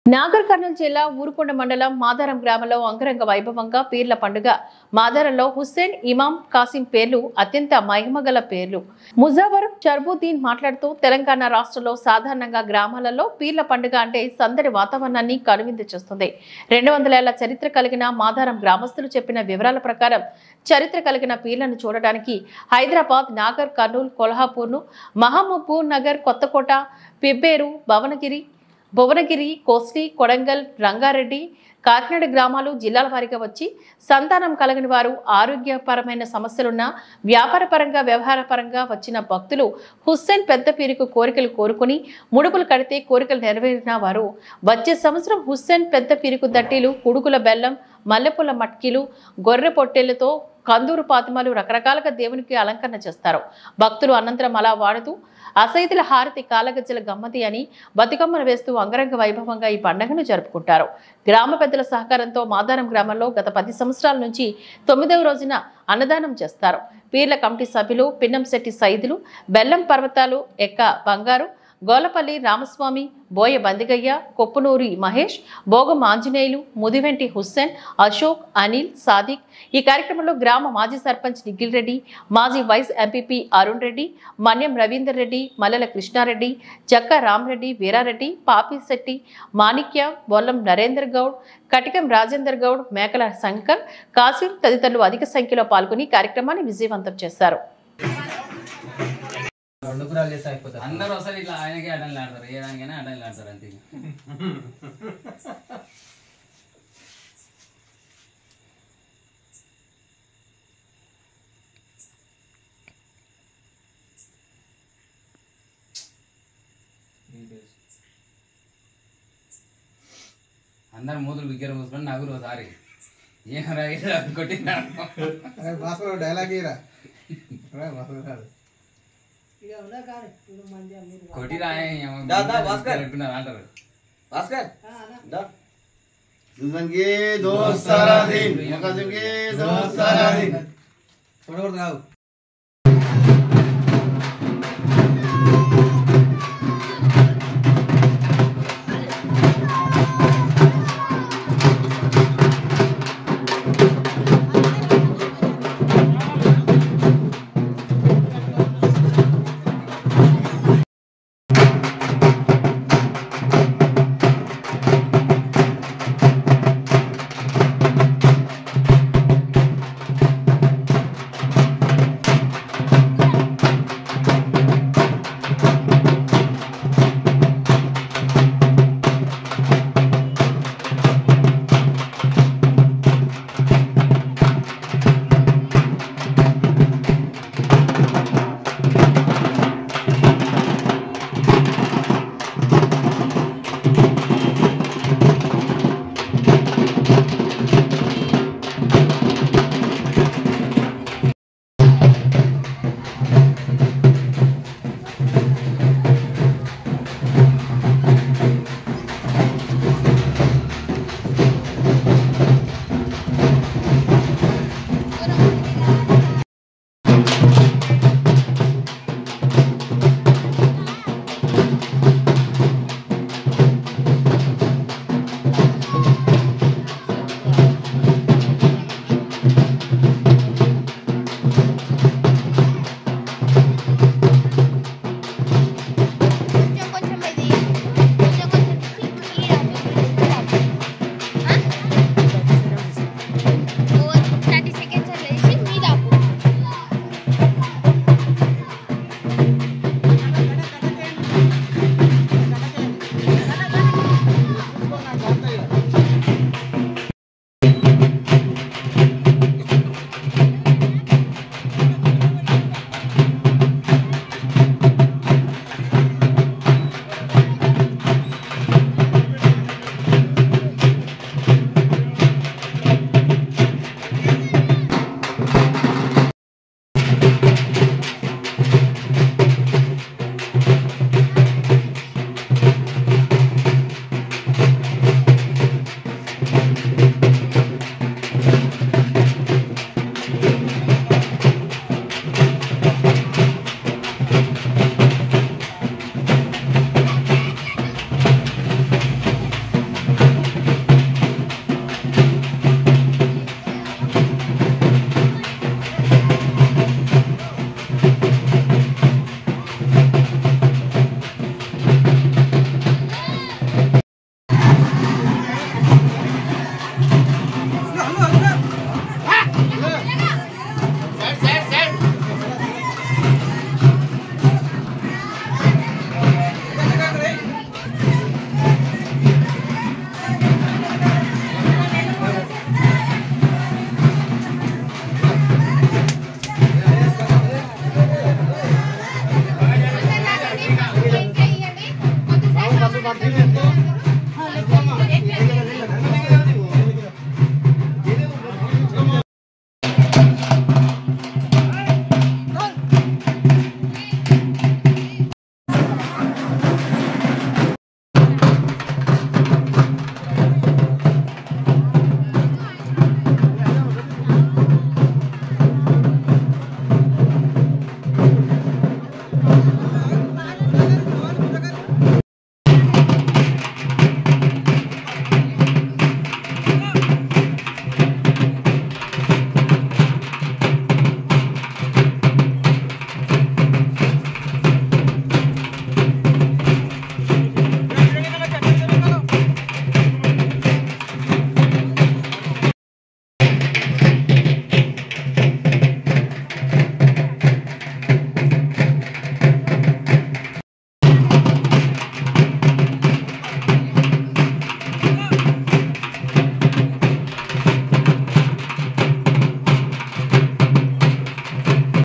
నాగర్ కర్నూలు జిల్లా ఊరుకొండ మండలం మాదారం గ్రామంలో అంగరంగ వైభవంగా పీర్ల పండుగ. మాదారంలో హుస్సేన్, ఇమాం, కాసిం పేర్లు అత్యంత మహిమగల పేర్లు. ముజావర్ చర్బుద్దీన్ మాట్లాడుతూ తెలంగాణ రాష్ట్రంలో సాధారణంగా గ్రామాలలో పీర్ల పండుగ అంటే సందడి వాతావరణాన్ని కనువిందు చేస్తుంది. 200 ఏళ్ల చరిత్ర కలిగిన మాదారం గ్రామస్తులు చెప్పిన వివరాల ప్రకారం చరిత్ర కలిగిన పీర్లను చూడడానికి హైదరాబాద్, నాగర్ కర్నూలు, కొల్హాపూర్ను, మహబూబ్ నగర్, కొత్తకోట, పిబ్బేరు, భువనగిరి, కోస్టి, కొడంగల్, రంగారెడ్డి, కాకినాడ గ్రామాలు జిల్లాల వారీగా వచ్చి సంతానం కలగని వారు, ఆరోగ్యపరమైన సమస్యలున్న, వ్యాపారపరంగా వ్యవహారపరంగా వచ్చిన భక్తులు హుస్సేన్ పెద్ద పీరుకు కోరికలు కోరుకుని ముడుపులు కడితే కోరికలు నెరవేరిన వారు వచ్చే సంవత్సరం హుస్సేన్ పెద్ద పీరుకు దట్టీలు, కుడుకుల బెల్లం, మల్లెపూల మట్కీలు, గొర్రె పొట్టేళ్లతో కందూరు పాతిమలు రకరకాలుగా దేవునికి అలంకరణ చేస్తారు. భక్తులు అనంతరం అలా వాడుతూ అసైతుల హారతి, కాలగజ్జల గమ్మతి అని బతుకమ్మను వేస్తూ అంగరంగ వైభవంగా ఈ పండుగను జరుపుకుంటారు. గ్రామ పెద్దల సహకారంతో మాదారం గ్రామంలో గత 10 సంవత్సరాల నుంచి 9వ రోజున అన్నదానం చేస్తారు. పీర్ల కమిటీ సభ్యులు పిన్నంశెట్టి సైదులు, బెల్లం పర్వతాలు ఎక్క బంగారు, గోలపల్లి రామస్వామి, బోయ బందిగయ్య, కొప్పునూరి మహేష్, భోగం ఆంజనేయులు, ముదివెంటి హుస్సేన్, అశోక్, అనిల్, సాదిక్. ఈ కార్యక్రమంలో గ్రామ మాజీ సర్పంచ్ నిఖిల్ రెడ్డి, మాజీ వైస్ ఎంపీపీ అరుణ్ రెడ్డి, మన్యం రవీందర్ రెడ్డి, మల్లెల కృష్ణారెడ్డి, జక్క రామరెడ్డి, వీరారెడ్డి, పాపిశెట్టి, మాణిక్య, బొల్లం నరేందర్ గౌడ్, కటికం రాజేందర్ గౌడ్, మేకల శంకర్, కాసిం తదితరులు అధిక సంఖ్యలో పాల్గొని కార్యక్రమాన్ని విజయవంతం చేశారు. అందరూ వస్తారు ఇట్లా ఆయనకే అడ్డలు ఆడతారు, ఏ దానికైనా అడ్డలు ఆడతారు అంతే. అందరు మూతులు బిగ్గర పోసుకొని నగురు ఒకసారి ఏమరా కొట్టినా డైలాగ్ కొట్టిరా అంటారు. दोस्त सारा दिन